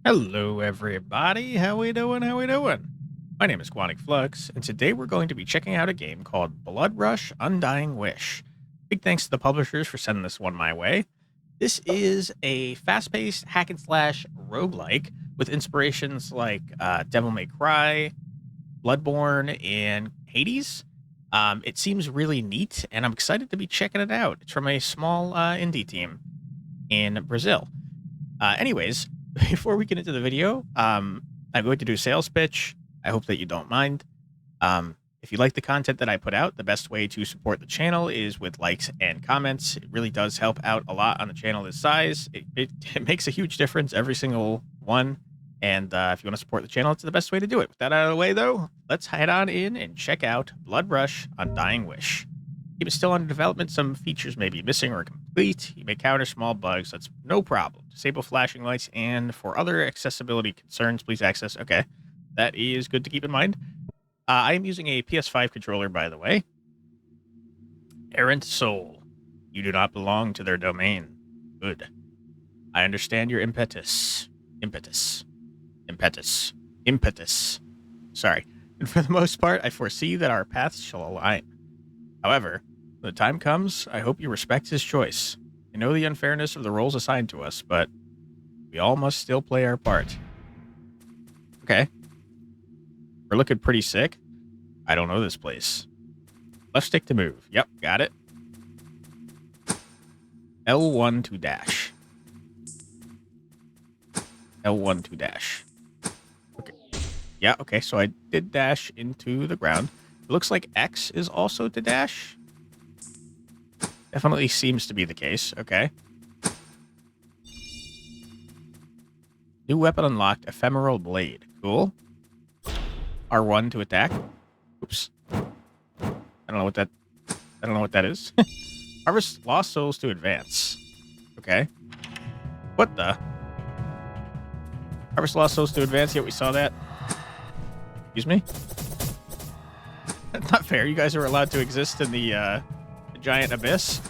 Hello, everybody. How we doing? How we doing? My name is Quantic Flux, and today we're going to be checking out a game called BloodRush Undying Wish. Big thanks to the publishers for sending this one my way. This is a fast-paced hack and slash roguelike with inspirations like Devil May Cry, Bloodborne, and Hades. It seems really neat, and I'm excited to be checking it out. It's from a small indie team in Brazil. Anyways, before we get into the video, I'm going to do a sales pitch. I hope that you don't mind. If you like the content that I put out, the best way to support the channel is with likes and comments. It really does help out a lot on the channel this size. It makes a huge difference, every single one. And if you want to support the channel, it's the best way to do it. With that out of the way, though, let's head on in and check out BloodRush Undying Wish. Game is still under development. Some features may be missing or incomplete. You may counter small bugs. That's no problem. Disable flashing lights, and for other accessibility concerns, please access. Okay, that is good to keep in mind. I am using a PS5 controller, by the way. Errant soul. You do not belong to their domain. Good. I understand your impetus. Sorry. And for the most part, I foresee that our paths shall align. However, when the time comes, I hope you respect his choice. I know the unfairness of the roles assigned to us, but we all must still play our part. Okay. We're looking pretty sick. I don't know this place. Left stick to move. Yep, got it. L1 to dash. L1 to dash. Okay. Yeah, okay, so I did dash into the ground. It looks like X is also to dash. Definitely seems to be the case. Okay. New weapon unlocked. Ephemeral blade. Cool. R1 to attack. Oops. I don't know what that is. Harvest lost souls to advance. Okay. What the? Harvest lost souls to advance. Yeah, we saw that. Excuse me? That's not fair. You guys are allowed to exist in the giant abyss.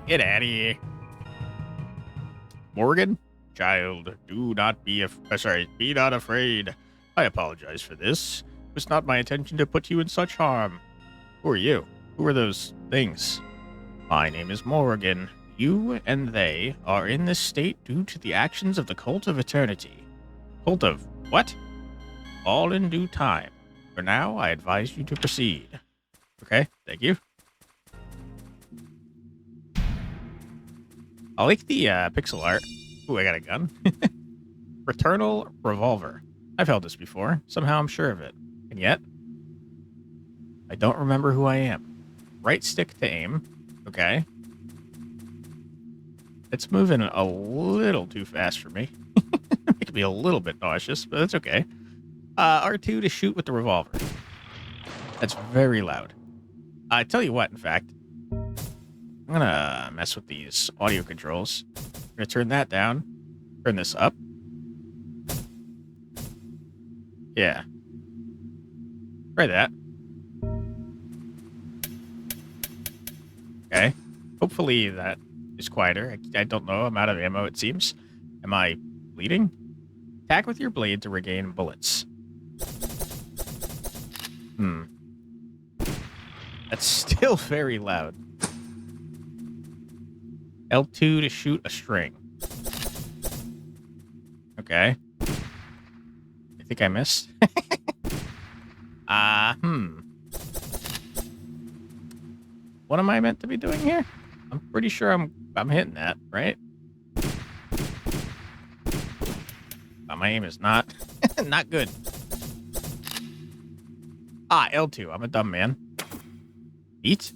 Get out of here. Morgan? Child, do not be be not afraid. I apologize for this. It was not my intention to put you in such harm. Who are you? Who are those things? My name is Morgan. You and they are in this state due to the actions of the Cult of Eternity. Cult of what? All in due time. For now, I advise you to proceed. Okay, thank you. I like the pixel art. Ooh, I got a gun. Returnal revolver. I've held this before. Somehow I'm sure of it. And yet, I don't remember who I am. Right stick to aim. Okay. It's moving a little too fast for me. Making me a little bit nauseous, but that's okay. R2 to shoot with the revolver. That's very loud. I tell you what, in fact, I'm gonna mess with these audio controls. I'm gonna turn that down. Turn this up. Yeah. Try that. Okay. Hopefully that is quieter. I don't know. I'm out of ammo, it seems. Am I bleeding? Attack with your blade to regain bullets. That's still very loud. L2 to shoot a string. Okay. I think I missed. What am I meant to be doing here? I'm pretty sure I'm hitting that, right? My aim is not not good. L2. I'm a dumb man. Eat.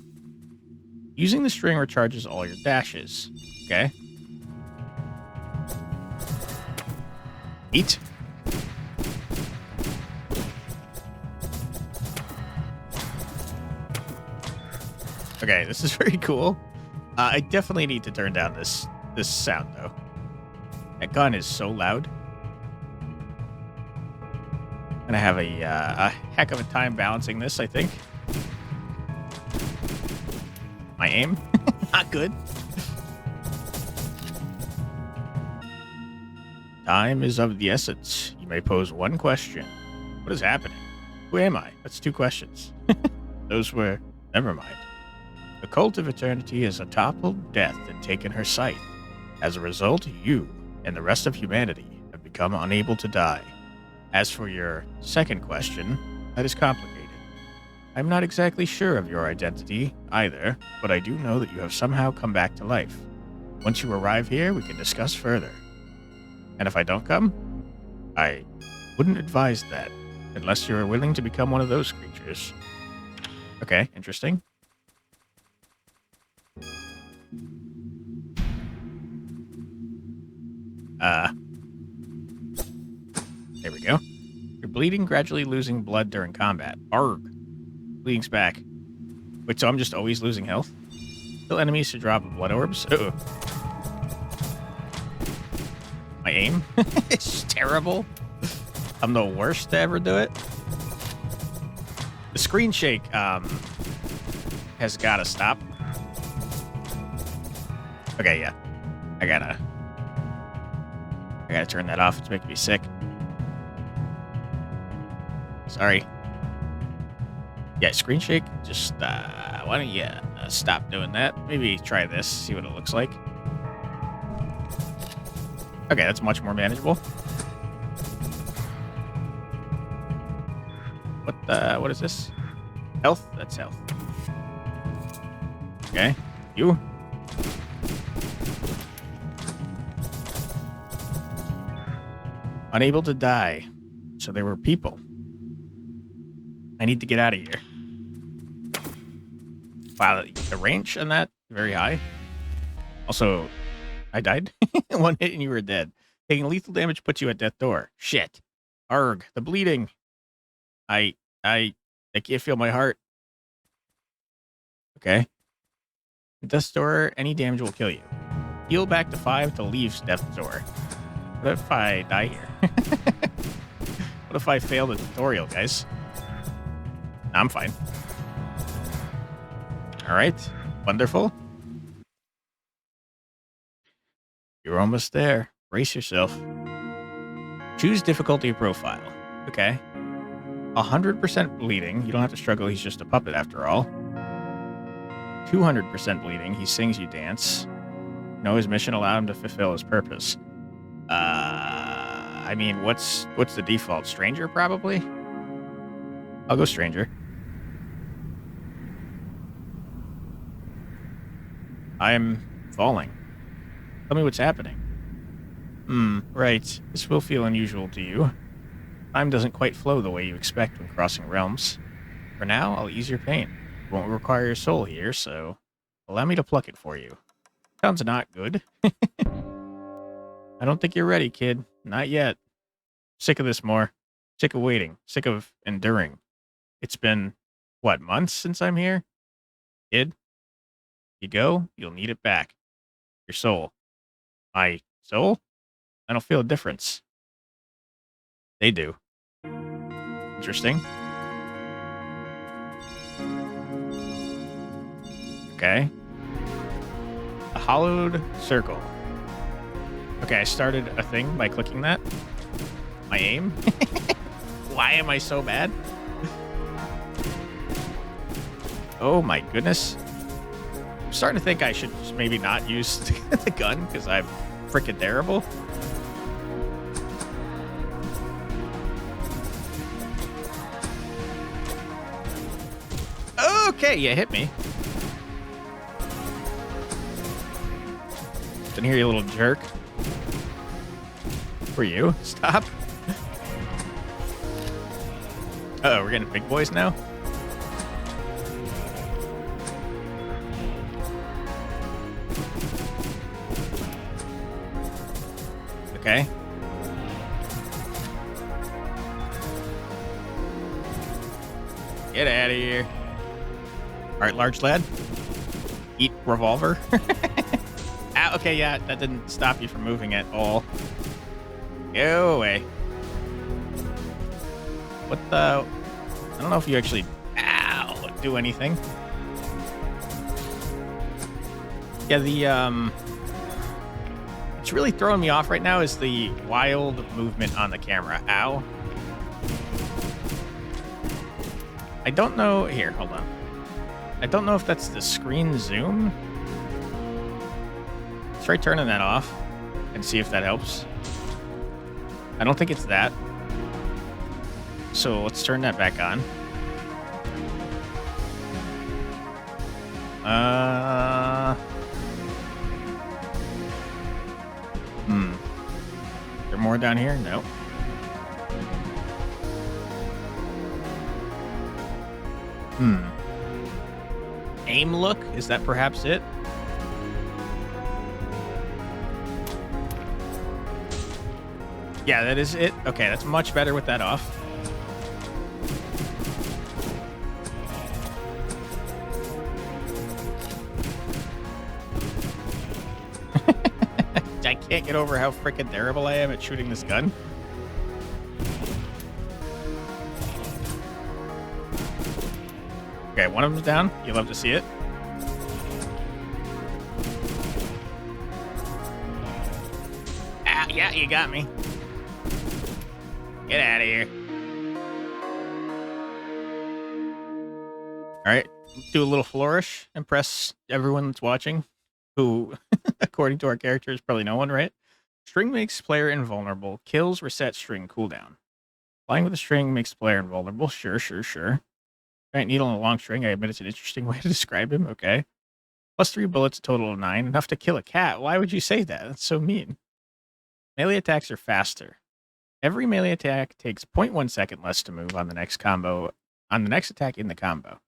Using the string recharges all your dashes. Okay. Eat. Okay, this is very cool. I definitely need to turn down this sound, though. That gun is so loud. I'm gonna have a heck of a time balancing this, I think. My aim, not good. Time is of the essence. You may pose one question. What is happening? Who am I? That's 2 questions. Those were... Never mind. The cult of eternity has toppled death and taken her sight. As a result, you and the rest of humanity have become unable to die. As for your second question, that is complicated. I'm not exactly sure of your identity either, but I do know that you have somehow come back to life. Once you arrive here, we can discuss further. And if I don't come, I wouldn't advise that, unless you're willing to become one of those creatures. Okay, interesting. There we go. You're bleeding, gradually losing blood during combat. Arg. Bleeding's back. Wait, so I'm just always losing health? Kill enemies to drop blood orbs? Uh-oh. My aim is terrible. I'm the worst to ever do it. The screen shake has got to stop. Okay, yeah. I gotta turn that off. It's making me sick. Sorry. Yeah, screen shake. Just, why don't you stop doing that? Maybe try this, see what it looks like. Okay, that's much more manageable. What is this? Health? That's health. Okay, you. Unable to die. So there were people. I need to get out of here. Wow, the range on that, very high. Also, I died. 1 hit and you were dead. Taking lethal damage puts you at death door. Shit. Arg, the bleeding. I can't feel my heart. Okay. Death door, any damage will kill you. Heal back to 5 to leave death door. What if I die here? What if I fail the tutorial, guys? I'm fine. All right. Wonderful. You're almost there. Brace yourself. Choose difficulty profile. Okay. 100% bleeding. You don't have to struggle. He's just a puppet after all. 200% bleeding. He sings, you dance. No, his mission allowed him to fulfill his purpose. I mean, what's the default? Stranger, probably? I'll go stranger. I'm falling. Tell me what's happening. Right. This will feel unusual to you. Time doesn't quite flow the way you expect when crossing realms. For now, I'll ease your pain. It won't require your soul here, so allow me to pluck it for you. Sounds not good. I don't think you're ready, kid. Not yet. Sick of this more. Sick of waiting. Sick of enduring. It's been, what, months since I'm here? Kid? You go, you'll need it back. Your soul. My soul? I don't feel a difference. They do. Interesting. Okay. A hollowed circle. Okay, I started a thing by clicking that. My aim? Why am I so bad? Oh my goodness. I'm starting to think I should just maybe not use the gun because I'm freaking terrible. Okay, you hit me. Didn't hear you, little jerk. For you. Stop. Uh-oh, we're getting big boys now? Okay. Get out of here. All right, large lad. Eat revolver. Ow, okay, yeah, that didn't stop you from moving at all. Go away. What the... I don't know if you actually... Ow! Do anything. Yeah, the, What's really throwing me off right now is the wild movement on the camera. Ow. I don't know. Here, hold on. I don't know if that's the screen zoom. Let's try turning that off and see if that helps. I don't think it's that. So let's turn that back on. Is there more down here? No. Aim look? Is that perhaps it? Yeah, that is it. Okay, that's much better with that off. I can't get over how freaking terrible I am at shooting this gun. Okay, one of them's down. You love to see it. Ah, yeah, you got me. Get out of here. All right, do a little flourish. Impress everyone that's watching, who, according to our character, is probably no one, right? String makes player invulnerable. Kills reset string cooldown. Flying with a string makes player invulnerable. Sure. Giant needle and a long string. I admit it's an interesting way to describe him. Okay. +3 bullets, a total of 9. Enough to kill a cat. Why would you say that? That's so mean. Melee attacks are faster. Every melee attack takes 0.1 second less to move on the next combo. On the next attack in the combo.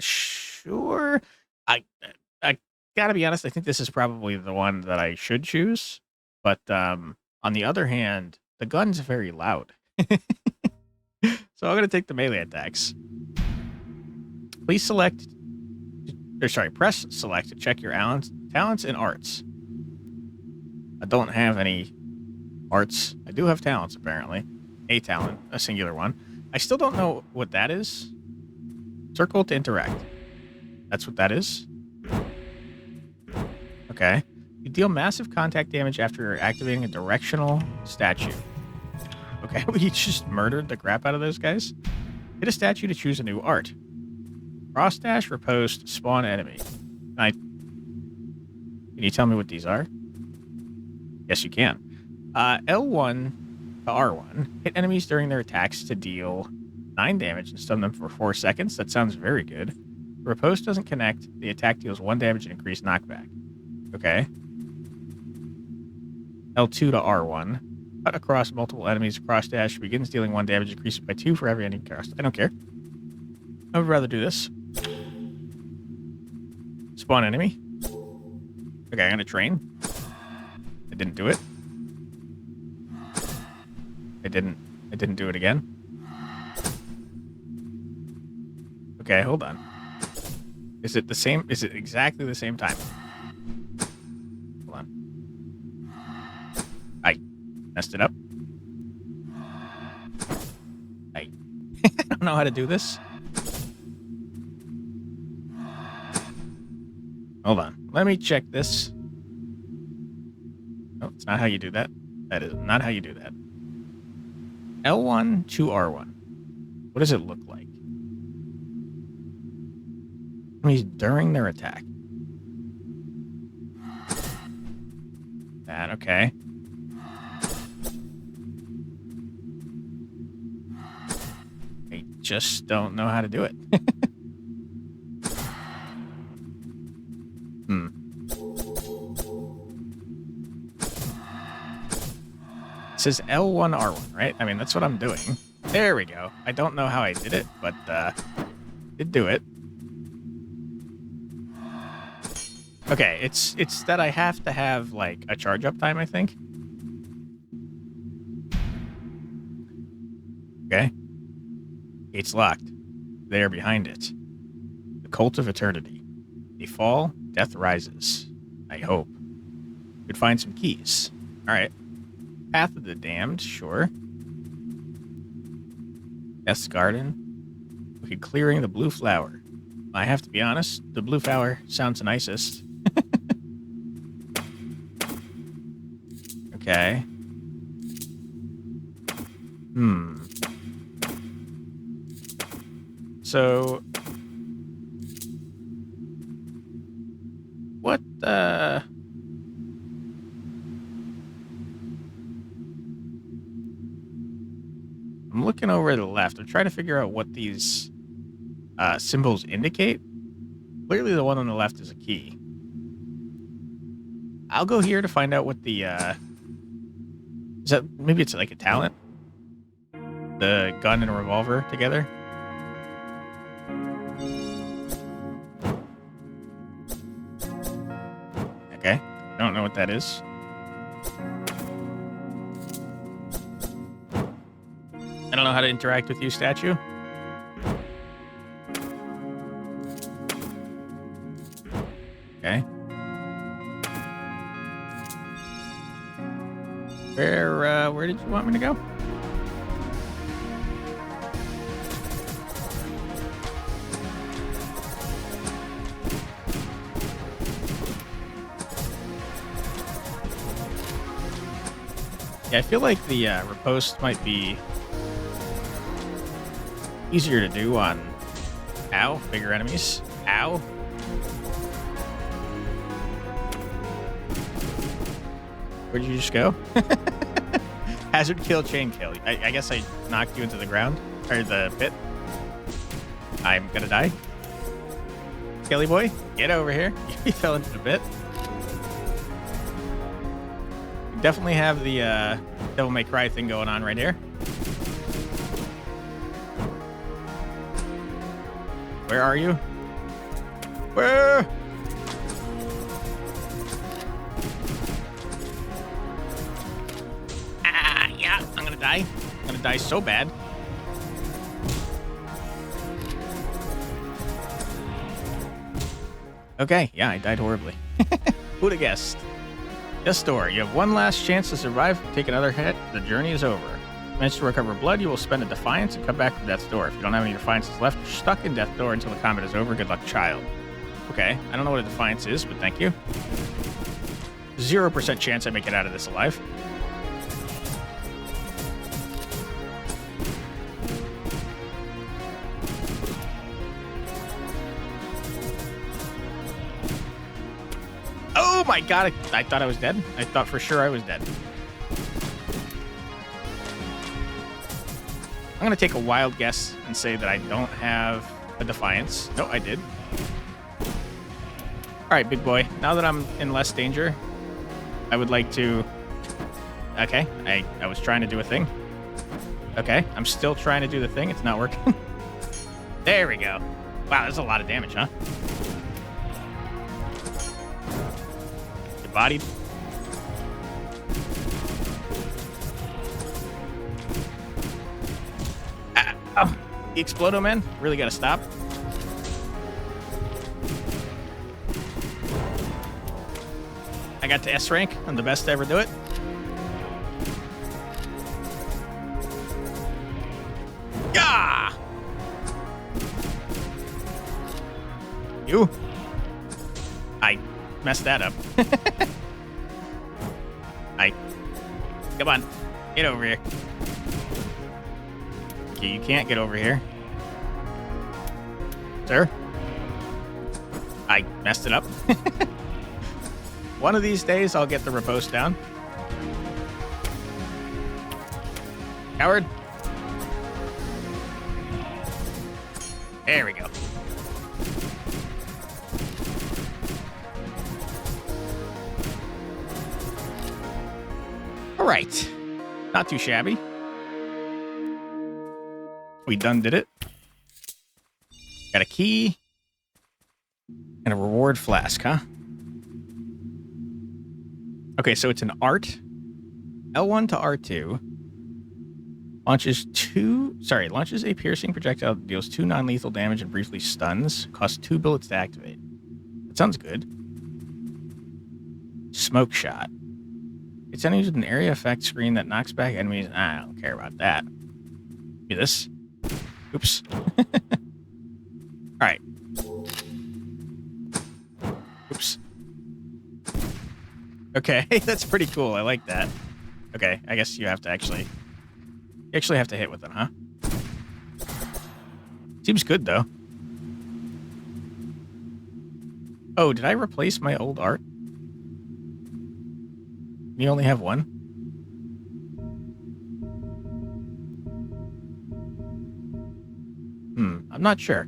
Sure. I gotta be honest. I think this is probably the one that I should choose. But on the other hand, the gun's very loud. So I'm going to take the melee attacks. Please press select to check your talents and arts. I don't have any arts. I do have talents, apparently. A talent, a singular one. I still don't know what that is. Circle to interact. That's what that is. Okay. You deal massive contact damage after activating a directional statue. Okay, we just murdered the crap out of those guys. Hit a statue to choose a new art. Cross dash, riposte, spawn enemy. Can you tell me what these are? Yes, you can. L1 to R1. Hit enemies during their attacks to deal 9 damage and stun them for 4 seconds. That sounds very good. Riposte doesn't connect. The attack deals 1 damage and increased knockback. Okay. L2 to R1. Cut across multiple enemies. Cross dash begins dealing 1 damage, increases by 2 for every enemy crossed. I don't care. I would rather do this. Spawn enemy. Okay, I'm gonna train. I didn't do it. I didn't do it again. Okay, hold on. Is it the same? Is it exactly the same time? Hold on. I messed it up. I don't know how to do this. Hold on. Let me check this. No, it's not how you do that. That is not how you do that. L1 to R1. What does it look like? Enemies during their attack. That, okay. I just don't know how to do it. It says L1, R1, right? I mean, that's what I'm doing. There we go. I don't know how I did it, but did do it. Okay, it's that I have to have, like, a charge-up time, I think. Okay. Gate's locked. They are behind it. The Cult of Eternity. They fall, death rises. I hope. Could find some keys. Alright. Path of the Damned, sure. Death's Garden. Okay, clearing the blue flower. I have to be honest, the blue flower sounds nicest. Okay. So, what, I'm looking over to the left. I'm trying to figure out what these symbols indicate. Clearly the one on the left is a key. I'll go here to find out what the, is that, maybe it's like a talent? The gun and a revolver together? Okay. I don't know what that is. I don't know how to interact with you, statue. Okay. Where did you want me to go? Yeah, I feel like the riposte might be easier to do on bigger enemies. Ow. Where'd you just go? Hazard kill, chain kill. I guess I knocked you into the ground, or the pit. I'm gonna die. Kelly boy, get over here. You fell into the pit. We definitely have the Devil May Cry thing going on right here. Where are you? Where? Yeah, I'm gonna die. I'm gonna die so bad. Okay, yeah, I died horribly. Who'd have guessed? Yes, door. You have one last chance to survive. Take another hit. The journey is over. Manage to recover blood, you will spend a defiance and come back from Death's Door. If you don't have any defiances left, you're stuck in Death's Door until the combat is over. Good luck, child. Okay, I don't know what a defiance is, but thank you. 0% chance I make it out of this alive. Oh my god, I thought I was dead. I thought for sure I was dead. I'm going to take a wild guess and say that I don't have a defiance. No, I did. All right, big boy. Now that I'm in less danger, I would like to... Okay, I was trying to do a thing. Okay, I'm still trying to do the thing. It's not working. There we go. Wow, that's a lot of damage, huh? Get bodied. Oh, the Explodo Man. Really gotta stop. I got to S rank. I'm the best to ever do it. Yeah. You. I messed that up. Come on. Get over here. Okay, you can't get over here. Sir? I messed it up. One of these days, I'll get the riposte down. Coward. There we go. All right. Not too shabby. We done did it. Got a key and a reward flask, huh? Okay, so it's an art. L1 to R2. Launches a piercing projectile that deals 2 non-lethal damage and briefly stuns. Costs 2 bullets to activate. That sounds good. Smoke shot. It's enemies with an area effect screen that knocks back enemies. I don't care about that. Do this. Oops. Alright. Oops. Okay, that's pretty cool. I like that. Okay, I guess you have to actually... You actually have to hit with it, huh? Seems good, though. Oh, did I replace my old art? You only have one? I'm not sure.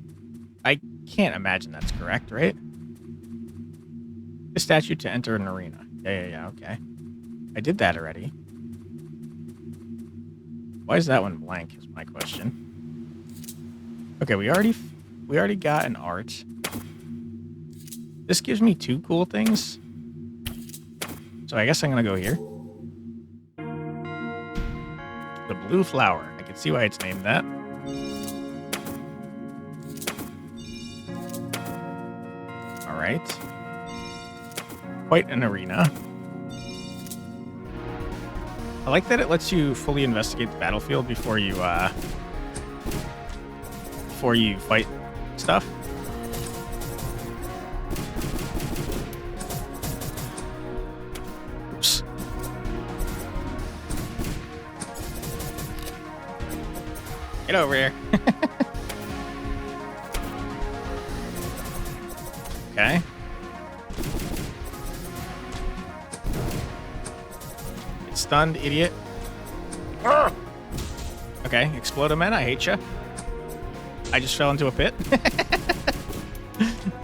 I can't imagine that's correct, right? The statue to enter an arena. Yeah, okay. I did that already. Why is that one blank is my question. Okay, we already got an art. This gives me 2 cool things. So I guess I'm gonna go here. The blue flower. I can see why it's named that. Alright. Quite an arena. I like that it lets you fully investigate the battlefield before you fight stuff. Oops. Get over here. Okay. Get stunned, idiot. Urgh! Okay, Explodomen, I hate you. I just fell into a pit.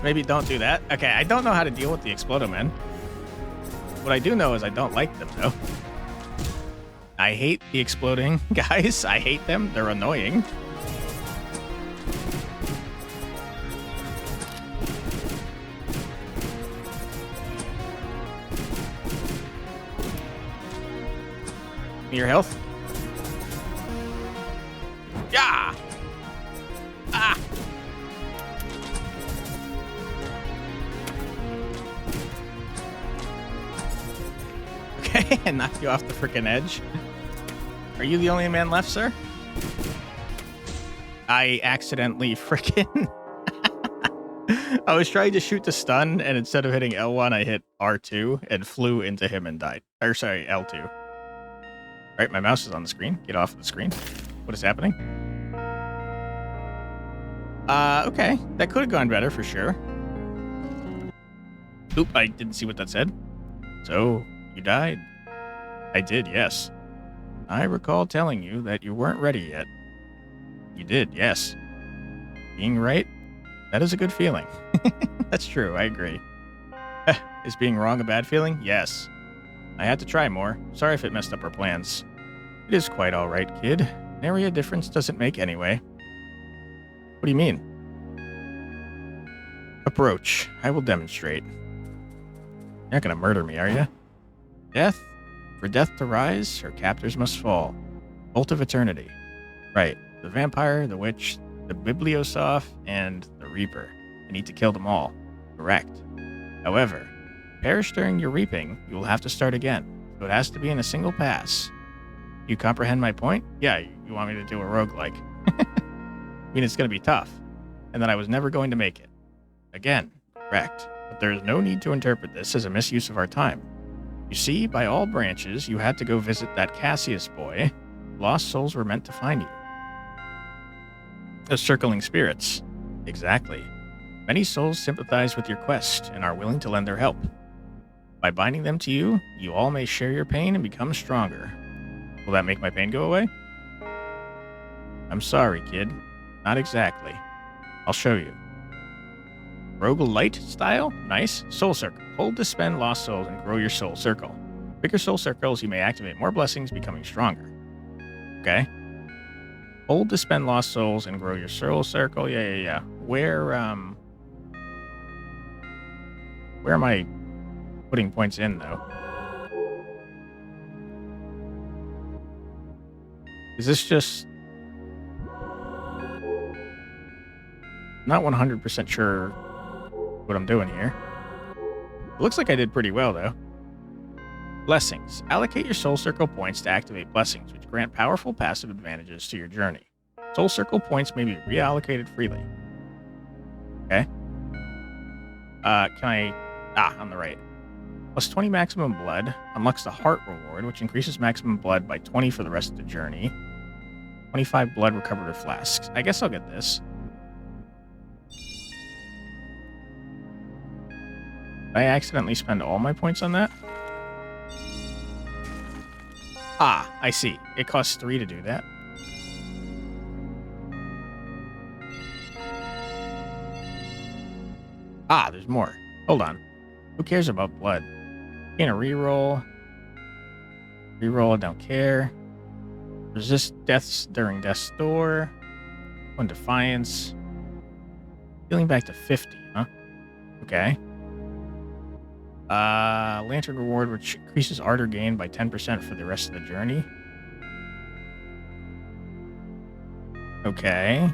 Maybe don't do that. Okay, I don't know how to deal with the Explodomen. What I do know is I don't like them, though. I hate the exploding guys. I hate them. They're annoying. Your health. Yeah. Ah. Okay, and knock you off the freaking edge. Are you the only man left, sir? I accidentally freaking... I was trying to shoot the stun, and instead of hitting L1, I hit R2 and flew into him and died. Or sorry, L2. All right, my mouse is on the screen. Get off of the screen. What is happening? Okay. That could have gone better for sure. Oop, I didn't see what that said. So, you died. I did, yes. I recall telling you that you weren't ready yet. You did, yes. Being right, that is a good feeling. That's true, I agree. Is being wrong a bad feeling? Yes. I had to try more. Sorry if it messed up our plans. It is quite all right, kid. An area difference doesn't make anyway. What do you mean? Approach. I will demonstrate. You're not gonna murder me, are you? Death? For death to rise, her captors must fall. Bolt of eternity. Right. The vampire, the witch, the bibliosoph, and the reaper. I need to kill them all. Correct. However, perish during your reaping, you will have to start again. So it has to be in a single pass. You comprehend my point? Yeah, you want me to do a roguelike. I mean, it's going to be tough. And that I was never going to make it. Again, correct. But there is no need to interpret this as a misuse of our time. You see, by all branches, you had to go visit that Cassius boy. Lost souls were meant to find you. The circling spirits. Exactly. Many souls sympathize with your quest and are willing to lend their help. By binding them to you, you all may share your pain and become stronger. Will that make my pain go away? I'm sorry, kid. Not exactly. I'll show you. Roguelite style? Nice. Soul circle. Hold to spend lost souls and grow your soul circle. Bigger soul circles, you may activate more blessings, becoming stronger. Okay. Hold to spend lost souls and grow your soul circle. Yeah. Where am I putting points in, though? Is this just... Not 100% sure what I'm doing here. It looks like I did pretty well, though. Blessings. Allocate your soul circle points to activate blessings, which grant powerful passive advantages to your journey. Soul circle points may be reallocated freely. Okay. Can I... on the right. Plus 20 maximum blood. Unlocks the heart reward, which increases maximum blood by 20 for the rest of the journey. 25 blood recovered with flasks. I guess I'll get this. Did I accidentally spend all my points on that? Ah, I see. It costs 3 to do that. Ah, there's more. Hold on. Who cares about blood? Gain a reroll. Reroll, don't care. Resist deaths during death's door. 1 defiance. Healing back to 50, huh? Okay. Lantern reward, which increases ardor gain by 10% for the rest of the journey. Okay.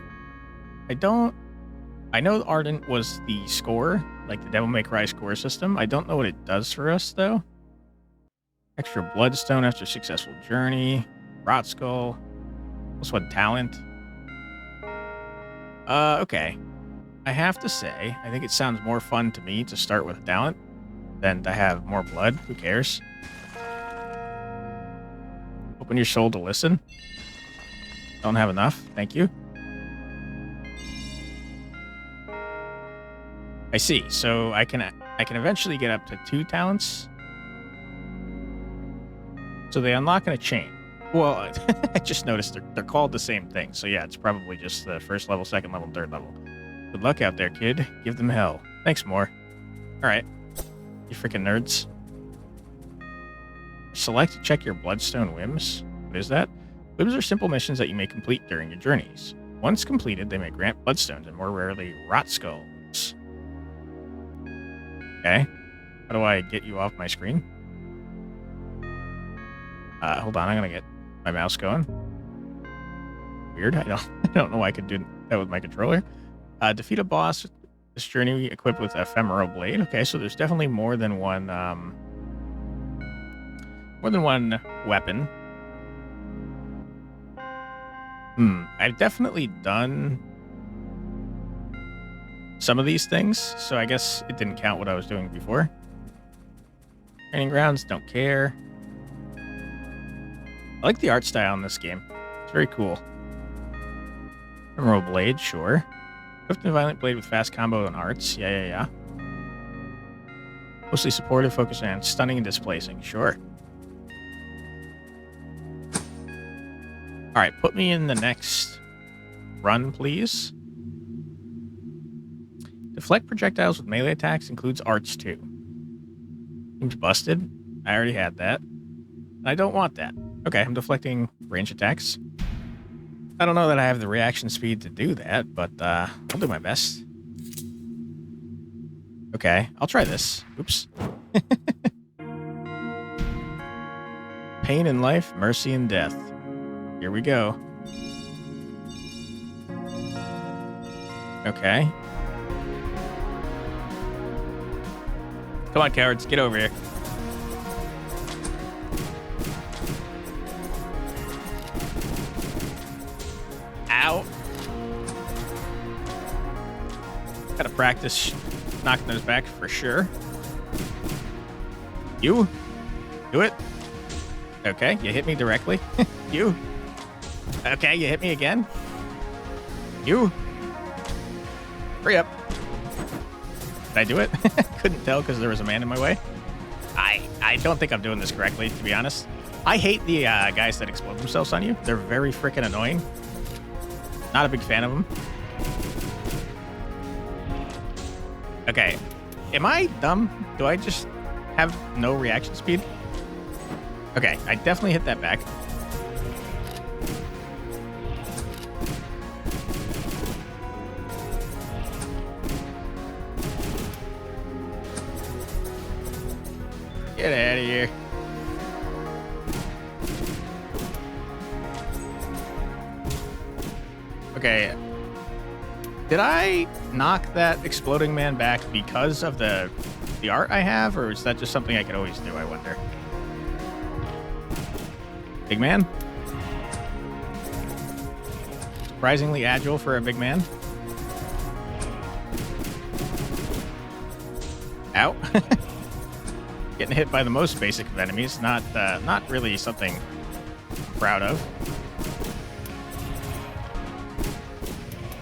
I know Ardent was the score, like the Devil May Cry score system. I don't know what it does for us, though. Extra bloodstone after successful journey. Rot skull. Plus 1 talent. Okay. I have to say, I think it sounds more fun to me to start with talent than to have more blood. Who cares? Open your soul to listen. Don't have enough. Thank you. I see. So I can eventually get up to 2 talents. So they unlock in a chain. Well, I just noticed they're called the same thing. So yeah, it's probably just the first level, second level, third level. Good luck out there, kid. Give them hell. Thanks, more. All right. You freaking nerds. Select to check your bloodstone whims. What is that? Whims are simple missions that you may complete during your journeys. Once completed, they may grant bloodstones and more rarely rot skulls. Okay. How do I get you off my screen? Hold on, I'm gonna get my mouse going. Weird. I don't know why I could do that with my controller. Defeat a boss this journey equipped with ephemeral blade. Okay, so there's definitely more than one weapon. I've definitely done some of these things, so I guess it didn't count what I was doing before. Training grounds, don't care. I like the art style in this game. It's very cool. Ephemeral blade, sure. Swift and violent blade with fast combo and arts. Yeah. Mostly supportive, focusing on stunning and displacing. Sure. Alright, put me in the next run, please. Deflect projectiles with melee attacks includes arts too. Seems busted. I already had that. I don't want that. Okay, I'm deflecting range attacks. I don't know that I have the reaction speed to do that, but I'll do my best. Okay, I'll try this. Oops. Pain in life, mercy in death. Here we go. Okay. Come on, cowards, get over here. Ow. Gotta practice knocking those back for sure. You? Do it. Okay, you hit me directly. You? Okay, you hit me again. You? Hurry up. Did I do it? Couldn't tell because there was a man in my way. I don't think I'm doing this correctly, to be honest. I hate the guys that explode themselves on you. They're very freaking annoying. Not a big fan of them. Okay. Am I dumb? Do I just have no reaction speed? Okay, I definitely hit that back. Get out of here. Okay. Did I knock that exploding man back because of the art I have, or is that just something I could always do, I wonder? Big man? Surprisingly agile for a big man. Ow. Getting hit by the most basic of enemies, not really something I'm proud of.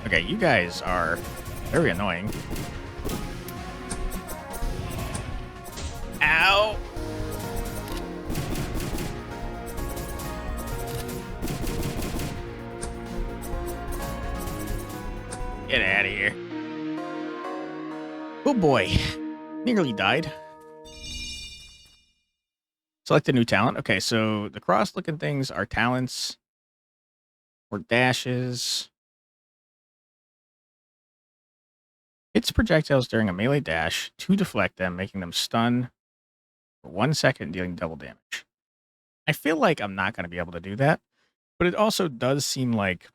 Okay, you guys are very annoying. Ow! Get out of here. Oh boy. Nearly died. Select a new talent. Okay, so the cross-looking things are talents or dashes. Hits projectiles during a melee dash to deflect them, making them stun for 1 second, dealing double damage. I feel like I'm not going to be able to do that, but it also does seem like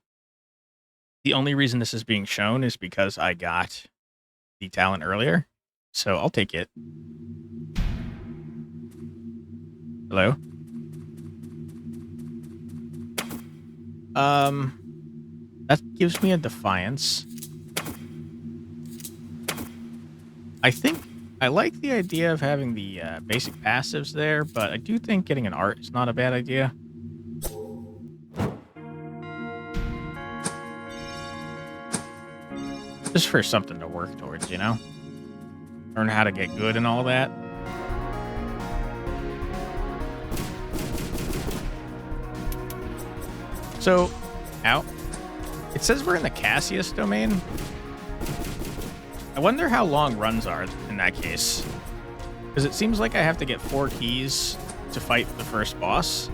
the only reason this is being shown is because I got the talent earlier. So I'll take it. Hello? That gives me a defiance. I think I like the idea of having the basic passives there, but I do think getting an art is not a bad idea. Just for something to work towards, you know? Learn how to get good and all that. So, ow. It says we're in the Cassius domain. I wonder how long runs are in that case. Because it seems like I have to get 4 keys to fight the first boss.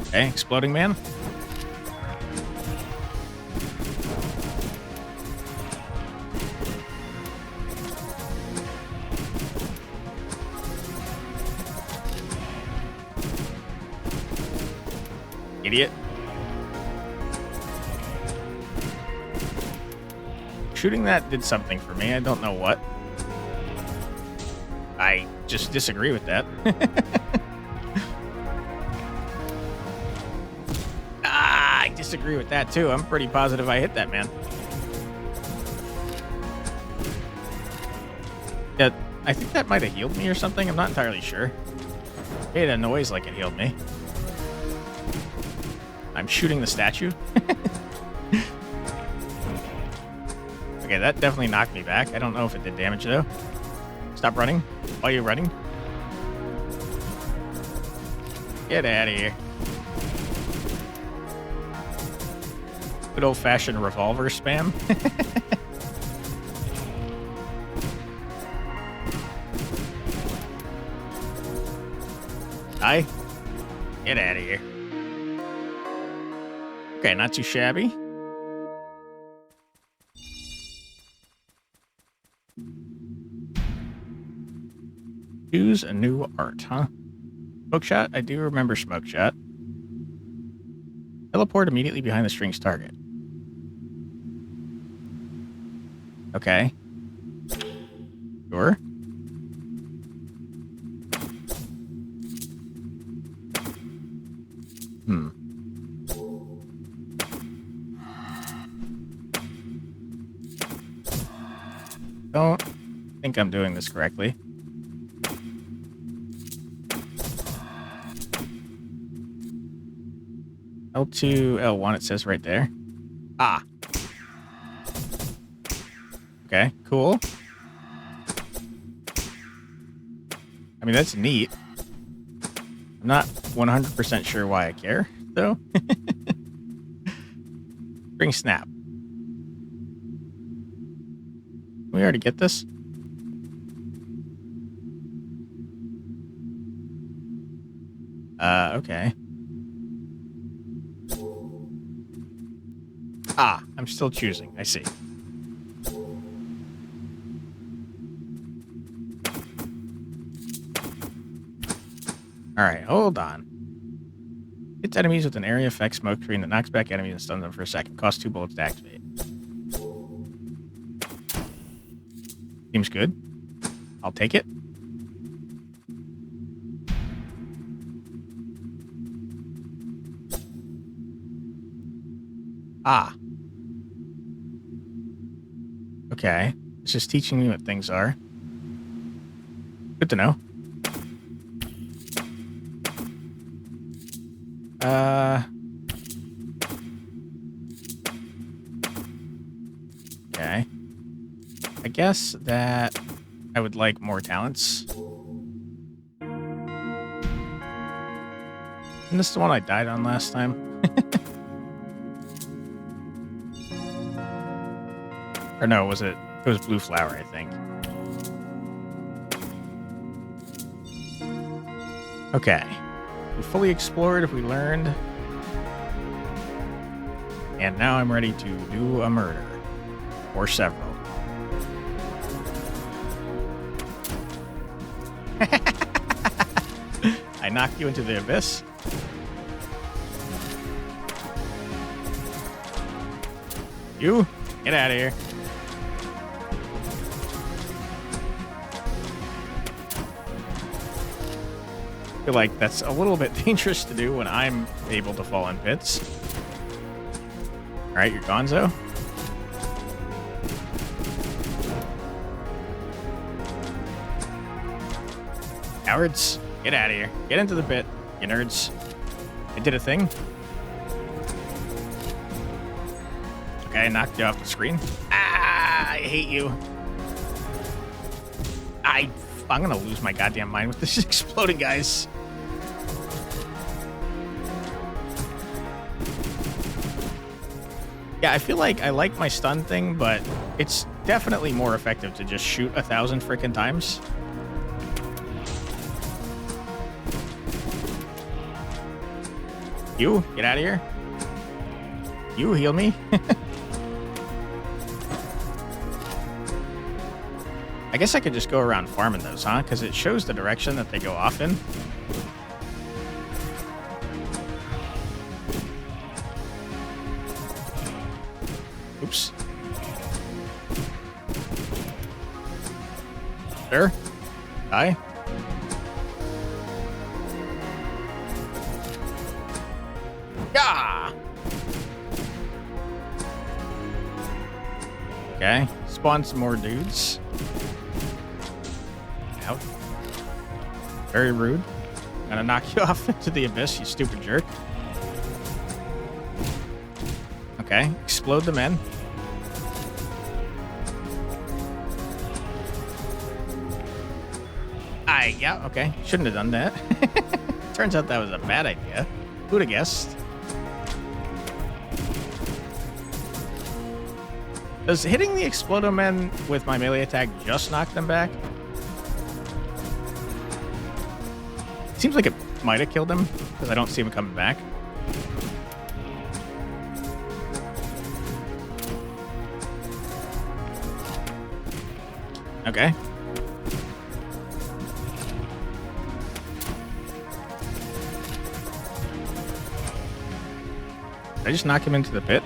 Okay, Exploding Man. Idiot. Shooting that did something for me. I don't know what. I just disagree with that. I disagree with that too. I'm pretty positive I hit that man. Yeah, I think that might have healed me or something. I'm not entirely sure. It made a noise like it healed me. I'm shooting the statue. Okay, that definitely knocked me back. I don't know if it did damage, though. Stop running. Why are you running? Get out of here. Good old-fashioned revolver spam. Die. Get out of here. Okay, not too shabby. Choose a new art, huh? Smoke shot? I do remember smoke shot. Teleport immediately behind the string's target. Okay. Sure. Don't think I'm doing this correctly. L2, L1, it says right there. Ah. Okay, cool. I mean, that's neat. I'm not 100% sure why I care, though. Spring Snap. We already get this? Okay. Ah, I'm still choosing. I see. Alright, hold on. Hits enemies with an area effect smoke screen that knocks back enemies and stuns them for a second. Costs 2 bullets to activate. Seems good. I'll take it. Ah. Okay. It's just teaching me what things are. Good to know. Okay. I guess that I would like more talents. And this is the one I died on last time. Or no, was it? It was Blue Flower, I think. Okay. We fully explored, we learned. And now I'm ready to do a murder. Or several. I knocked you into the abyss. You, get out of here. I feel like that's a little bit dangerous to do when I'm able to fall in pits. Alright, you're gonzo. Cowards, get out of here. Get into the pit, you nerds. I did a thing. Okay, I knocked you off the screen. Ah, I hate you. I'm gonna lose my goddamn mind with this exploding guys. Yeah, I feel like I like my stun thing, but it's definitely more effective to just shoot 1,000 freaking times. You, get out of here. You, heal me. I guess I could just go around farming those, huh? Because it shows the direction that they go off in. Oops. There. Die. Yeah. Okay. Spawn some more dudes. Out. Very rude. I'm gonna knock you off into the abyss, you stupid jerk. Okay. Explode the men. Yeah, okay. Shouldn't have done that. Turns out that was a bad idea. Who'd have guessed? Does hitting the Explodo Men with my melee attack just knock them back? Seems like it might have killed him, because I don't see him coming back. Okay. Did I just knock him into the pit?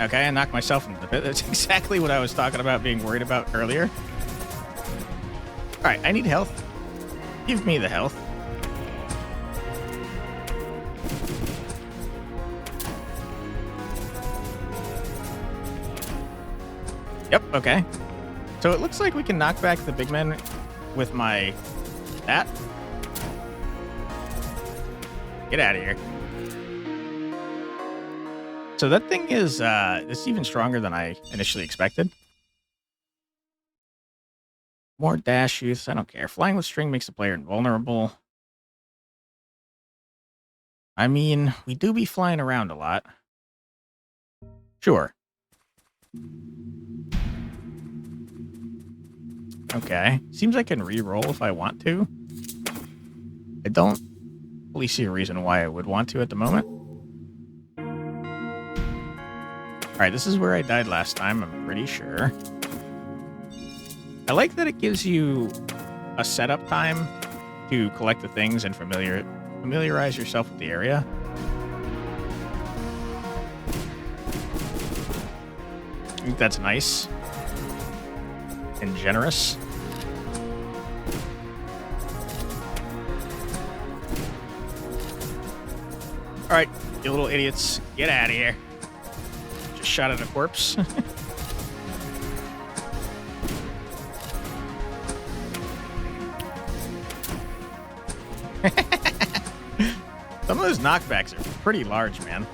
Okay, I knocked myself into the pit. That's exactly what I was talking about being worried about earlier. Alright, I need health. Give me the health. Yep, okay. So it looks like we can knock back the big men with my... that. Get out of here. So that thing is, it's even stronger than I initially expected. More dash use, I don't care. Flying with string makes the player invulnerable. I mean, we do be flying around a lot. Sure. Okay. Seems I can re-roll if I want to. I don't really see a reason why I would want to at the moment. Alright, this is where I died last time, I'm pretty sure. I like that it gives you a setup time to collect the things and familiarize yourself with the area. I think that's nice and generous. Alright, you little idiots, get out of here. Just shot at a corpse. Some of those knockbacks are pretty large, man.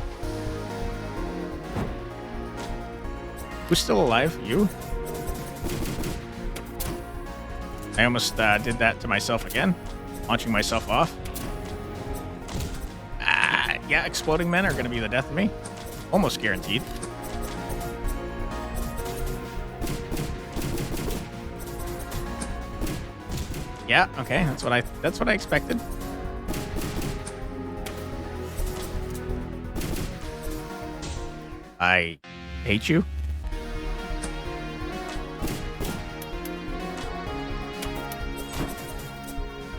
Who's still alive? You? I almost did that to myself again. Launching myself off. Yeah, exploding men are going to be the death of me. Almost guaranteed. Yeah, okay, that's what I expected. I hate you.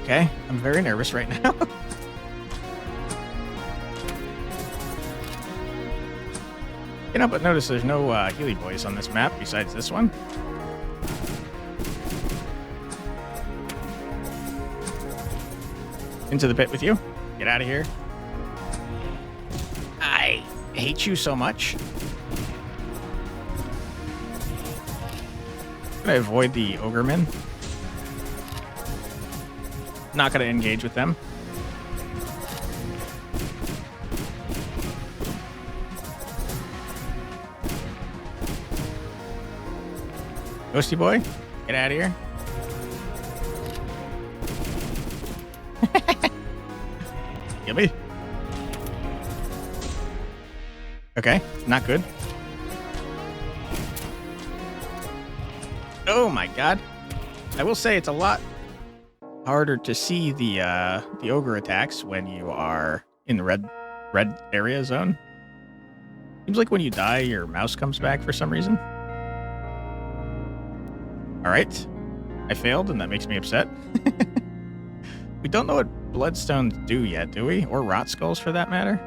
Okay, I'm very nervous right now. You know, but notice there's no Healy boys on this map besides this one. Into the pit with you. Get out of here. I hate you so much. I'm gonna avoid the ogre men. Not gonna engage with them. Ghosty boy, get out of here. Yummy. Okay, not good. Oh my god. I will say it's a lot harder to see the ogre attacks when you are in the red area zone. Seems like when you die, your mouse comes back for some reason. Alright. I failed, and that makes me upset. We don't know what bloodstones do yet, do we? Or rot skulls, for that matter?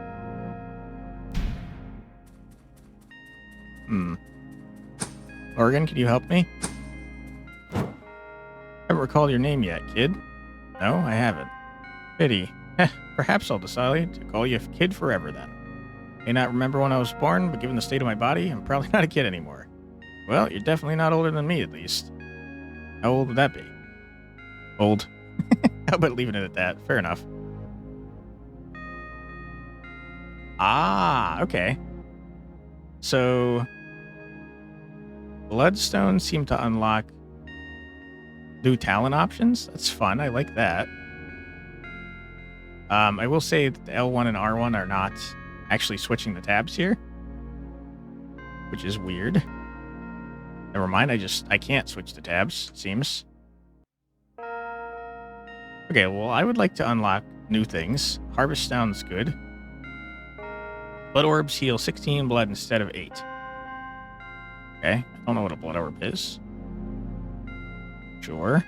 Oregon, can you help me? Haven't recalled your name yet, kid. No, I haven't. Pity. Perhaps I'll decide to call you kid forever, then. May not remember when I was born, but given the state of my body, I'm probably not a kid anymore. Well, you're definitely not older than me, at least. How old would that be? Old. How about leaving it at that? Fair enough. Ah, okay. So, bloodstones seem to unlock new talent options. That's fun. I like that. I will say that the L1 and R1 are not actually switching the tabs here, which is weird. Never mind, I can't switch the tabs, it seems. Okay, well, I would like to unlock new things. Harvest sounds good. Blood orbs heal 16 blood instead of 8. Okay, I don't know what a blood orb is. Sure.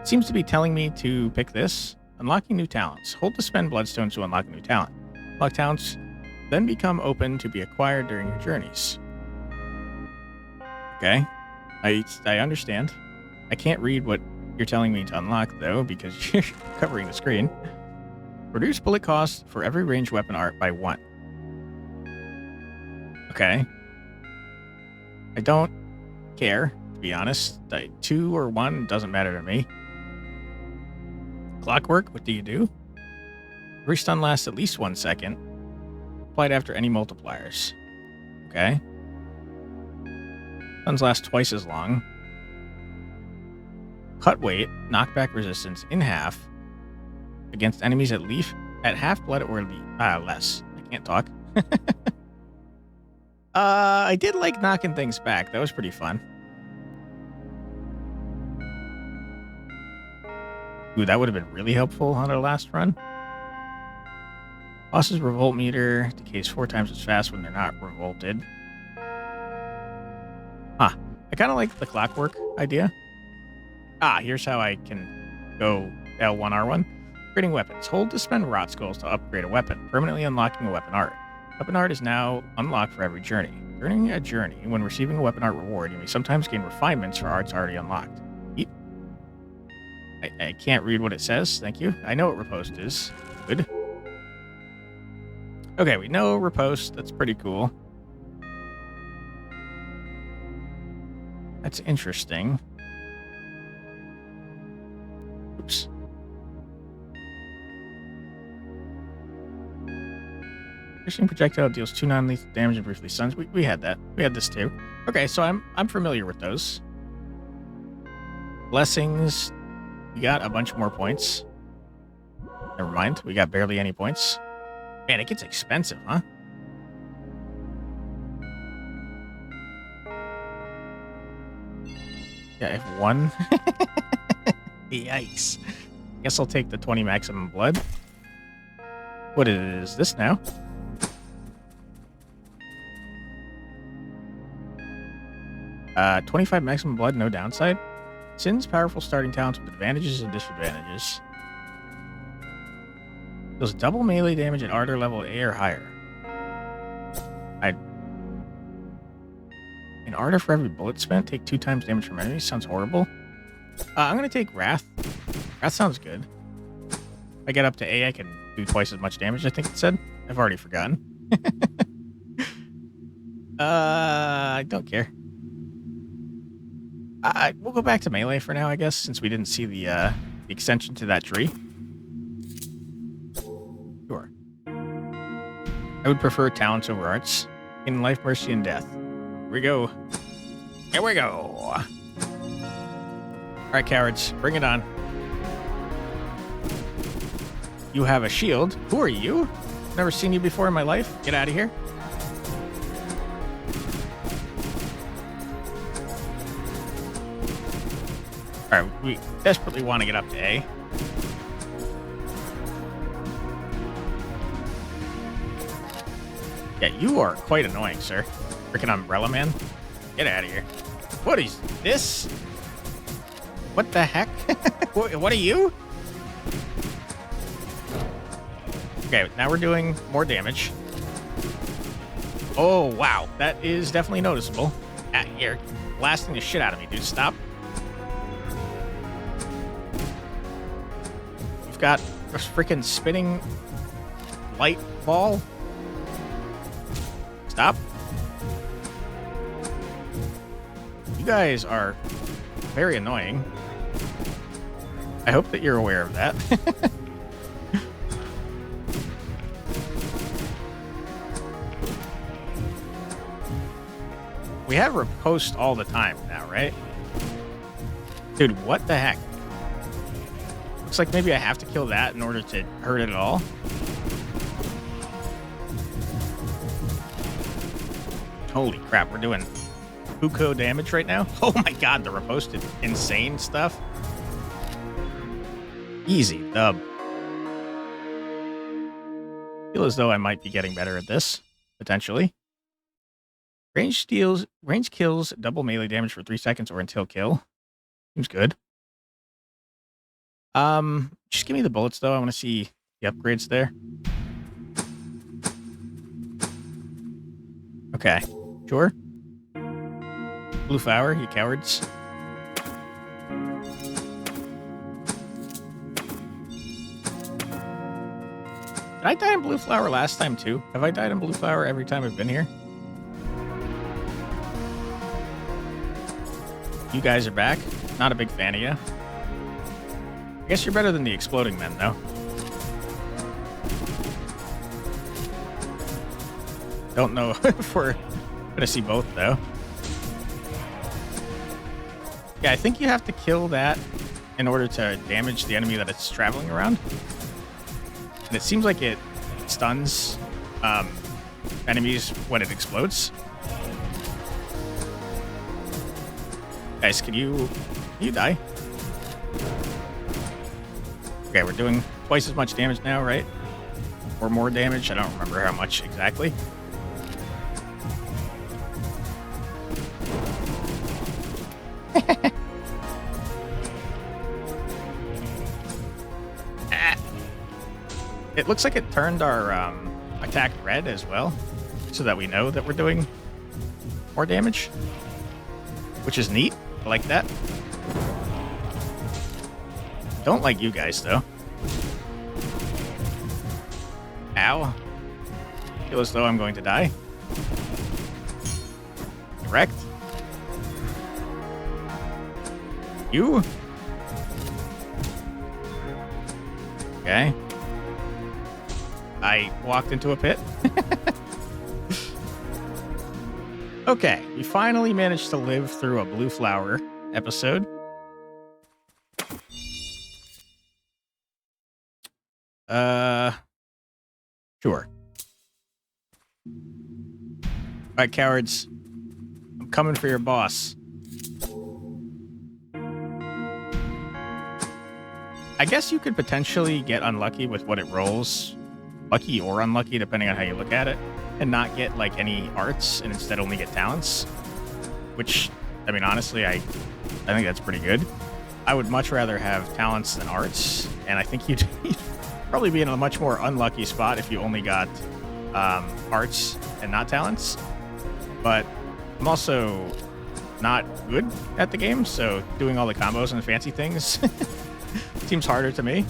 It seems to be telling me to pick this. Unlocking new talents. Hold to spend bloodstones to unlock a new talent. Unlock talents then become open to be acquired during your journeys. Okay, I understand. I can't read what you're telling me to unlock, though, because you're covering the screen. Reduce bullet cost for every ranged weapon art by 1. Okay. I don't care, to be honest. 2 or 1 doesn't matter to me. Clockwork, what do you do? Every stun lasts at least 1 second. Applied after any multipliers. Okay. Stuns last twice as long. Cut weight, knockback resistance in half against enemies at half blood or less. I can't talk. I did like knocking things back. That was pretty fun. Ooh, that would have been really helpful on our last run. Boss's revolt meter decays 4 times as fast when they're not revolted. Huh. I kind of like the clockwork idea. Here's how I can go L1, R1. Upgrading weapons. Hold to spend rot skulls to upgrade a weapon, permanently unlocking a weapon art. Weapon art is now unlocked for every journey. During a journey, when receiving a weapon art reward, you may sometimes gain refinements for arts already unlocked. I can't read what it says. Thank you. I know what riposte is. Good. Okay, we know riposte. That's pretty cool. That's interesting. Oops. Piercing projectile deals 2 non-lethal damage and briefly stuns. We had that. We had this too. Okay, so I'm familiar with those. Blessings. We got a bunch more points. Never mind. We got barely any points. Man, it gets expensive, huh? Yeah, if one. Yikes. Guess I'll take the 20 maximum blood. What is this now? Uh, 25 maximum blood, no downside. Sin's powerful starting talents with advantages and disadvantages. Does double melee damage at ardor level A or higher. In ardor for every bullet spent, take 2 times damage from enemies. Sounds horrible. I'm gonna take Wrath. Wrath sounds good. If I get up to A, I can do twice as much damage, I think it said. I've already forgotten. I don't care. We'll go back to melee for now, I guess, since we didn't see the extension to that tree. Sure. I would prefer talents over arts. In life, mercy, and death. Here we go. Here we go. All right, cowards, bring it on. You have a shield. Who are you? Never seen you before in my life. Get out of here. All right, we desperately want to get up to A. Yeah, you are quite annoying, sir. Freaking Umbrella Man. Get out of here. What is this? What the heck? What are you? Okay, now we're doing more damage. Oh, wow. That is definitely noticeable. You're blasting the shit out of me, dude. Stop. You've got a freaking spinning light ball. Stop. You guys are very annoying. I hope that you're aware of that. We have riposte all the time now, right? Dude, what the heck? Looks like maybe I have to kill that in order to hurt it at all. Holy crap, we're doing Fuko damage right now. Oh my god, the riposte is insane stuff. Easy dub. Feel as though I might be getting better at this, potentially. Range kills double melee damage for 3 seconds or until kill. Seems good. Just give me the bullets though. I want to see the upgrades there. Okay, sure. Blue flower, you cowards. Did I die in blue flower last time too? Have I died in blue flower every time I've been here? You guys are back. Not a big fan of you. I guess you're better than the exploding men, though. Don't know if we're gonna see both, though. Yeah, I think you have to kill that in order to damage the enemy that it's traveling around. And it seems like it stuns enemies when it explodes. Guys, can you die? Okay, we're doing twice as much damage now, right? Or more damage. I don't remember how much exactly. It looks like it turned our attack red as well, so that we know that we're doing more damage, which is neat. I like that. Don't like you guys, though. Ow. Feel as though I'm going to die. Correct. You? Okay. I walked into a pit. Okay, we finally managed to live through a blue flower episode. Sure. Alright, cowards. I'm coming for your boss. I guess you could potentially get unlucky with what it rolls. Lucky or unlucky, depending on how you look at it. And not get, like, any arts, and instead only get talents. Which, I mean, honestly, I think that's pretty good. I would much rather have talents than arts, and I think you'd probably be in a much more unlucky spot if you only got arts and not talents. But I'm also not good at the game, so doing all the combos and fancy things seems harder to me.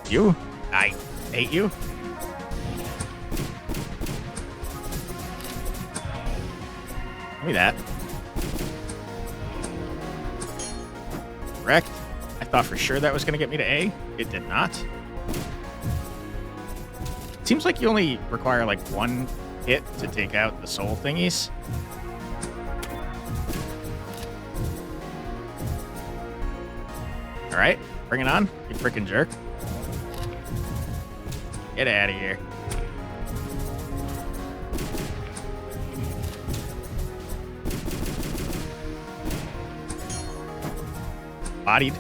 You? I hate you. Give me that. Correct. I thought for sure that was going to get me to A. It did not. Seems like you only require like one hit to take out the soul thingies. Alright, bring it on, you freaking jerk. Get out of here. Bodied.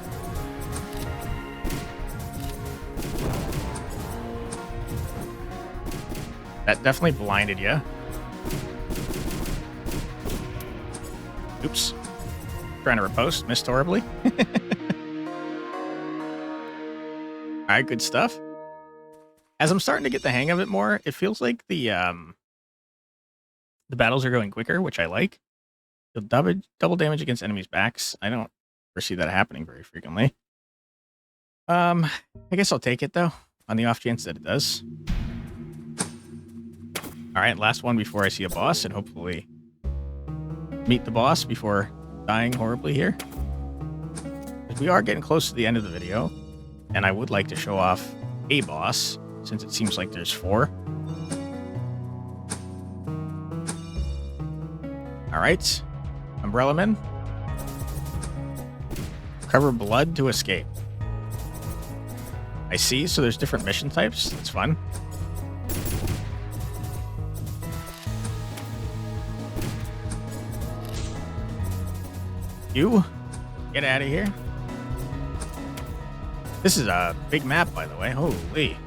That definitely blinded you. Oops. Trying to riposte, missed horribly. Alright, good stuff. As I'm starting to get the hang of it more, it feels like the battles are going quicker, which I like. You'll double damage against enemies' backs. I don't foresee that happening very frequently. I guess I'll take it though, on the off chance that it does. Alright, last one before I see a boss, and hopefully meet the boss before dying horribly here. We are getting close to the end of the video, and I would like to show off a boss, since it seems like there's 4. Alright, Umbrella Men. Cover blood to escape. I see, so there's different mission types. That's fun. You, get out of here. This is a big map, by the way. Holy.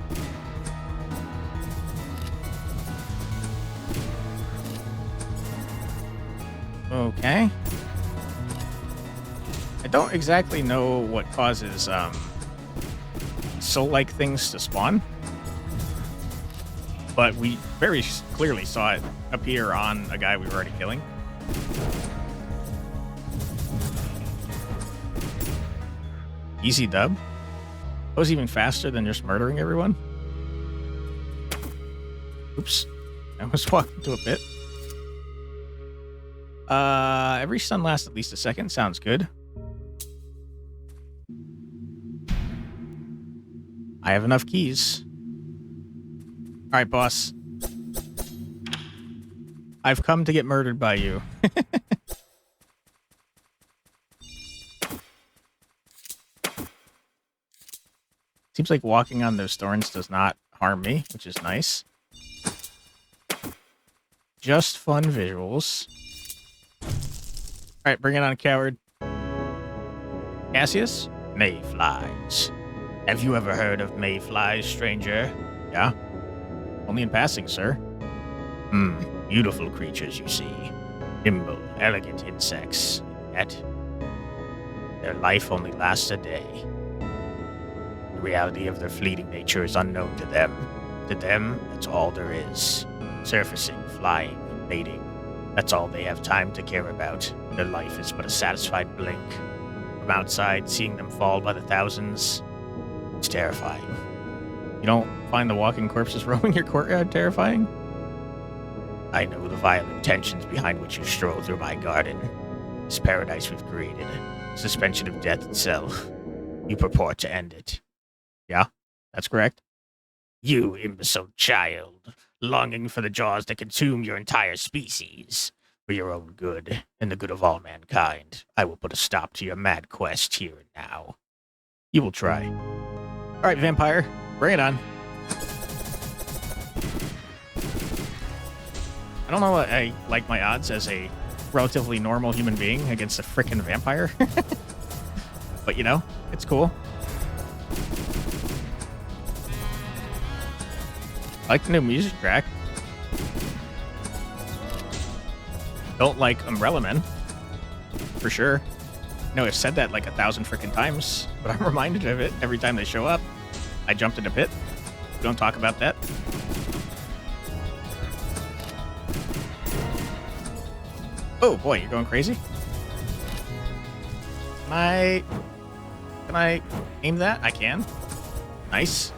Okay. I don't exactly know what causes soul-like things to spawn, but we very clearly saw it appear on a guy we were already killing. Easy dub. That was even faster than just murdering everyone. Oops. I almost walked into a pit. Every stun lasts at least a second. Sounds good. I have enough keys. Alright, boss. I've come to get murdered by you. Seems like walking on those thorns does not harm me, which is nice. Just fun visuals. Alright, bring it on, coward. Cassius? Mayflies. Have you ever heard of mayflies, stranger? Yeah? Only in passing, sir. Beautiful creatures, you see. Nimble, elegant insects. Yet, their life only lasts a day. The reality of their fleeting nature is unknown to them. To them, that's all there is. Surfacing, flying, mating. That's all they have time to care about. Their life is but a satisfied blink. From outside, seeing them fall by the thousands, it's terrifying. You don't find the walking corpses roaming your courtyard terrifying? I know the violent tensions behind which you stroll through my garden. This paradise we've created. Suspension of death itself. You purport to end it. Yeah, that's correct. You imbecile child, longing for the jaws that consume your entire species. For your own good and the good of all mankind, I will put a stop to your mad quest here and now. You will try. All right, vampire, bring it on. I don't know what I like my odds as a relatively normal human being against a frickin' vampire. But, you know, it's cool. I like the new music track. Don't like Umbrella Men. For sure. No, I've said that like 1,000 frickin' times, but I'm reminded of it every time they show up. I jumped in a pit. We don't talk about that. Oh boy, you're going crazy. Can I aim that? I can. Nice.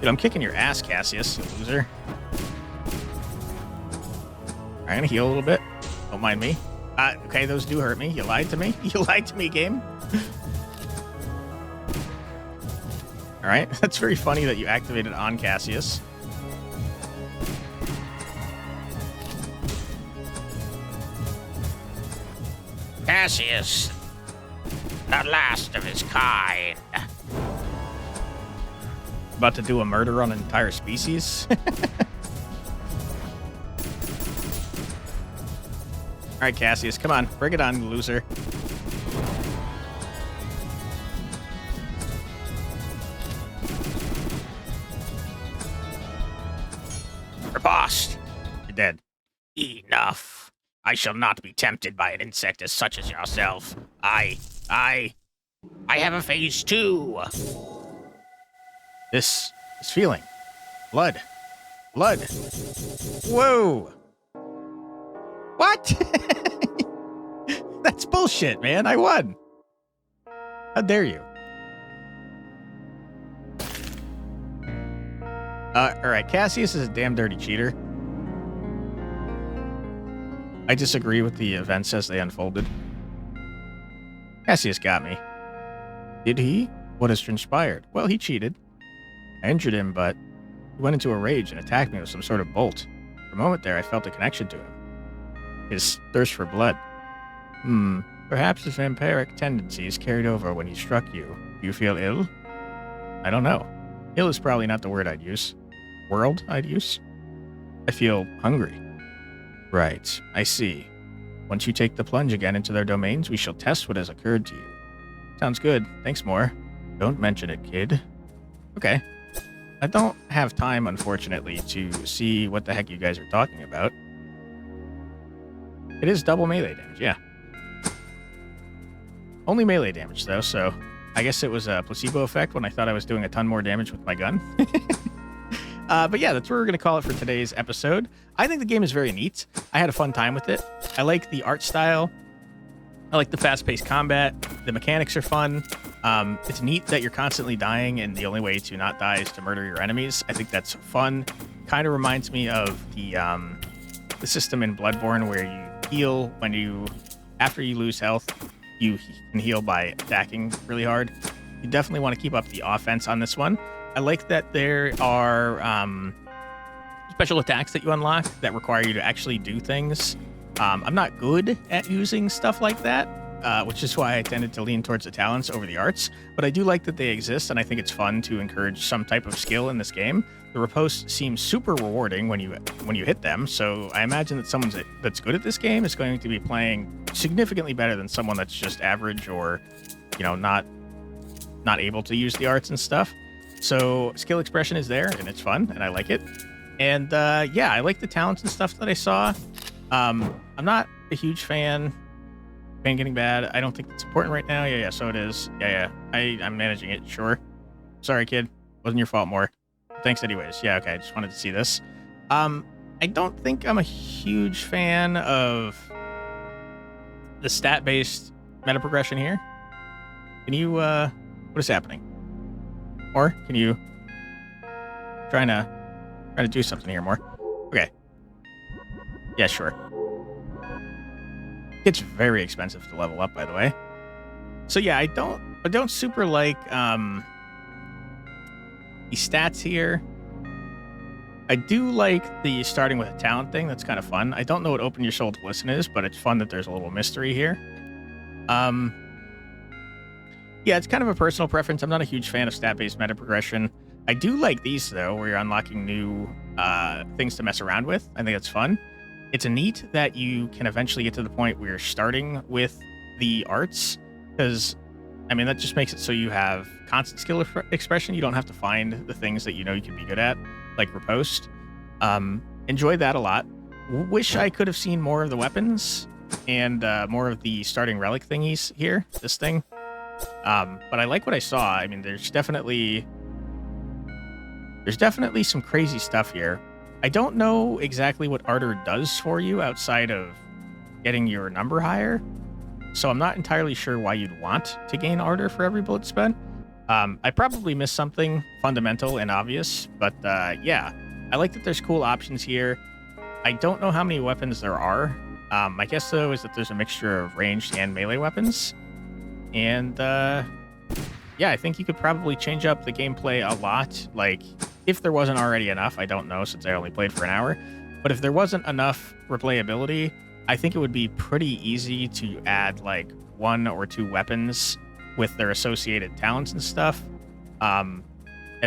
Dude, I'm kicking your ass, Cassius, you loser. I'm gonna heal a little bit. Don't mind me. Okay, those do hurt me. You lied to me. You lied to me, game. All right, that's very funny that you activated on Cassius. Cassius, the last of his kind. About to do a murder on an entire species? Alright, Cassius, come on. Bring it on, you loser. Riposte! You're dead. Enough. I shall not be tempted by an insect as such as yourself. I have a phase 2. This feeling. Blood. Blood. Whoa. What? That's bullshit, man. I won. How dare you? Alright, Cassius is a damn dirty cheater. I disagree with the events as they unfolded. Cassius got me. Did he? What has transpired? Well, he cheated. I injured him, but he went into a rage and attacked me with some sort of bolt. For a moment there, I felt a connection to him. His thirst for blood. Perhaps his vampiric tendencies carried over when he struck you. Do you feel ill? I don't know. Ill is probably not the word I'd use. World I'd use? I feel hungry. Right, I see. Once you take the plunge again into their domains, we shall test what has occurred to you. Sounds good. Thanks, more. Don't mention it, kid. Okay. I don't have time, unfortunately, to see what the heck you guys are talking about. It is double melee damage, yeah. Only melee damage, though, so I guess it was a placebo effect when I thought I was doing a ton more damage with my gun. But yeah, that's what we're going to call it for today's episode. I think the game is very neat. I had a fun time with it. I like the art style. I like the fast-paced combat. The mechanics are fun. It's neat that you're constantly dying, and the only way to not die is to murder your enemies. I think that's fun. Kind of reminds me of the system in Bloodborne where you heal after you lose health. You can heal by attacking really hard. You definitely want to keep up the offense on this one. I like that there are special attacks that you unlock that require you to actually do things. I'm not good at using stuff like that, which is why I tended to lean towards the talents over the arts. But I do like that they exist, and I think it's fun to encourage some type of skill in this game. The riposte seems super rewarding when you hit them, so I imagine that someone that's good at this game is going to be playing significantly better than someone that's just average or, not able to use the arts and stuff. So skill expression is there, and it's fun, and I like it. And yeah, I like the talents and stuff that I saw. I'm not a huge fan. Pain getting bad. I don't think it's important right now. Yeah, so it is. Yeah. I'm managing it, sure. Sorry, kid. Wasn't your fault, more. Thanks anyways. Yeah, okay. I just wanted to see this. I don't think I'm a huge fan of the stat-based meta progression here. Can you, what is happening? Or can you trying to do something here, more? Okay. Yeah, sure. It's very expensive to level up, by the way. So yeah, I don't I don't super like the stats here. I do like the starting with a talent thing. That's kind of fun. I don't know what Open Your Soul to Listen is, but it's fun that there's a little mystery here. Yeah, it's kind of a personal preference. I'm not a huge fan of stat-based meta progression. I do like these, though, where you're unlocking new things to mess around with. I think it's fun. It's neat that you can eventually get to the point where you're starting with the arts, because, I mean, that just makes it so you have constant skill expression. You don't have to find the things that you know you can be good at, like riposte. Enjoy that a lot. Wish I could have seen more of the weapons and more of the starting relic thingies here, this thing. But I like what I saw. I mean, there's definitely some crazy stuff here. I don't know exactly what Ardor does for you outside of getting your number higher, so I'm not entirely sure why you'd want to gain Ardor for every bullet spent. I probably missed something fundamental and obvious, but yeah, I like that there's cool options here. I don't know how many weapons there are. My guess, though, is that there's a mixture of ranged and melee weapons. And yeah, I think you could probably change up the gameplay a lot. Like, if there wasn't already enough, I don't know since I only played for an hour. But if there wasn't enough replayability, I think it would be pretty easy to add like 1 or 2 weapons with their associated talents and stuff. And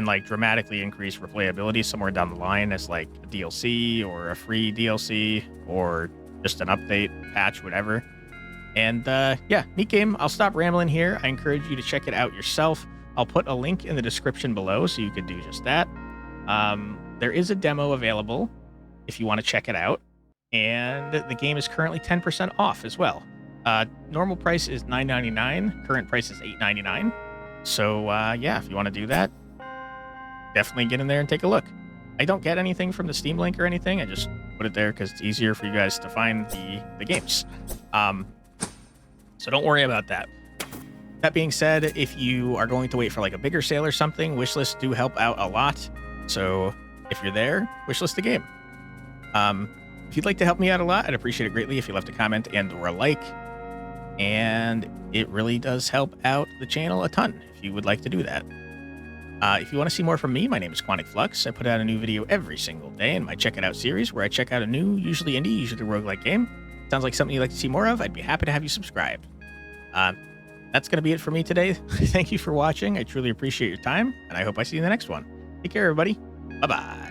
like dramatically increase replayability somewhere down the line as like a DLC or a free DLC or just an update, patch, whatever. And yeah, neat game. I'll stop rambling here. I encourage you to check it out yourself. I'll put a link in the description below so you could do just that. There is a demo available if you want to check it out. And the game is currently 10% off as well. Normal price is $9.99. Current price is $8.99. So yeah, if you want to do that, definitely get in there and take a look. I don't get anything from the Steam link or anything. I just put it there because it's easier for you guys to find the games. So don't worry about that. That being said, if you are going to wait for like a bigger sale or something, wishlists do help out a lot. So if you're there, wishlist the game. If you'd like to help me out a lot, I'd appreciate it greatly if you left a comment and or a like. And it really does help out the channel a ton if you would like to do that. If you want to see more from me, my name is Quantic Flux. I put out a new video every single day in my Check It Out series where I check out a new, usually indie, usually roguelike game. Sounds like something you'd like to see more of, I'd be happy to have you subscribed. That's going to be it for me today. Thank you for watching. I truly appreciate your time, and I hope I see you in the next one. Take care, everybody. Bye-bye.